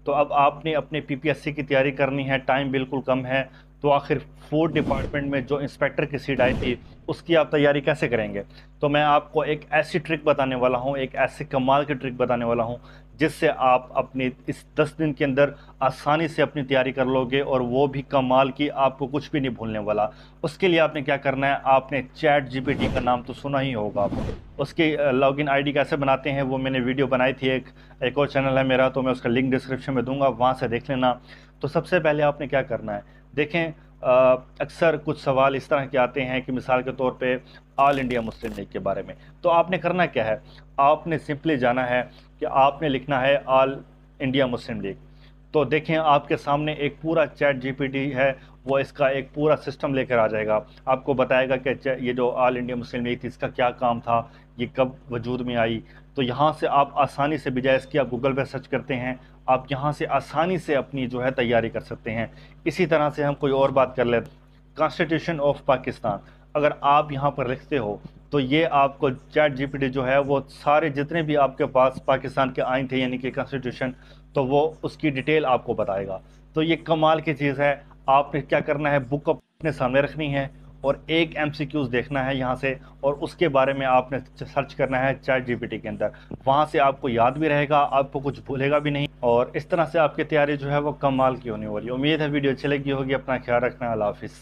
तो अब आपने अपने PPSC की तैयारी करनी है, टाइम बिल्कुल कम है, तो आखिर फूड डिपार्टमेंट में जो इंस्पेक्टर की सीट आई थी उसकी आप तैयारी कैसे करेंगे? तो मैं आपको एक ऐसी ट्रिक बताने वाला हूँ, एक ऐसे कमाल की ट्रिक बताने वाला हूँ जिससे आप अपने इस 10 दिन के अंदर आसानी से अपनी तैयारी कर लोगे, और वो भी कमाल की, आपको कुछ भी नहीं भूलने वाला। उसके लिए आपने क्या करना है, आपने चैट जीपीटी का नाम तो सुना ही होगा आपको। उसकी लॉगिन आईडी कैसे बनाते हैं वो मैंने वीडियो बनाई थी, एक और चैनल है मेरा, तो मैं उसका लिंक डिस्क्रिप्शन में दूंगा, वहाँ से देख लेना। तो सबसे पहले आपने क्या करना है, देखें अक्सर कुछ सवाल इस तरह के आते हैं कि मिसाल के तौर पे ऑल इंडिया मुस्लिम लीग के बारे में। तो आपने करना क्या है, आपने सिंपली जाना है कि आपने लिखना है ऑल इंडिया मुस्लिम लीग। तो देखें आपके सामने एक पूरा चैट जीपीटी है, वो इसका एक पूरा सिस्टम लेकर आ जाएगा, आपको बताएगा कि ये जो ऑल इंडिया मुस्लिम लीग थी इसका क्या काम था, ये कब वजूद में आई। तो यहाँ से आप आसानी से, बजाय इसकी आप गूगल पे सर्च करते हैं, आप यहाँ से आसानी से अपनी जो है तैयारी कर सकते हैं। इसी तरह से हम कोई और बात कर लेते, कॉन्स्टिट्यूशन ऑफ पाकिस्तान अगर आप यहाँ पर लिखते हो तो ये आपको चैट जीपीटी जो है वो सारे जितने भी आपके पास पाकिस्तान के आइन थे यानी कि कॉन्स्टिट्यूशन, तो वो उसकी डिटेल आपको बताएगा। तो ये कमाल की चीज़ है। आपने क्या करना है, बुक अपने सामने रखनी है और एक MCQs देखना है यहाँ से, और उसके बारे में आपने सर्च करना है चैट जीपीटी के अंदर। वहाँ से आपको याद भी रहेगा, आपको कुछ भूलेगा भी नहीं, और इस तरह से आपकी तैयारी जो है वो कमाल की होने वाली है। उम्मीद है वीडियो अच्छी लगी होगी। अपना ख्याल रखना। अल्लाह हाफिज़।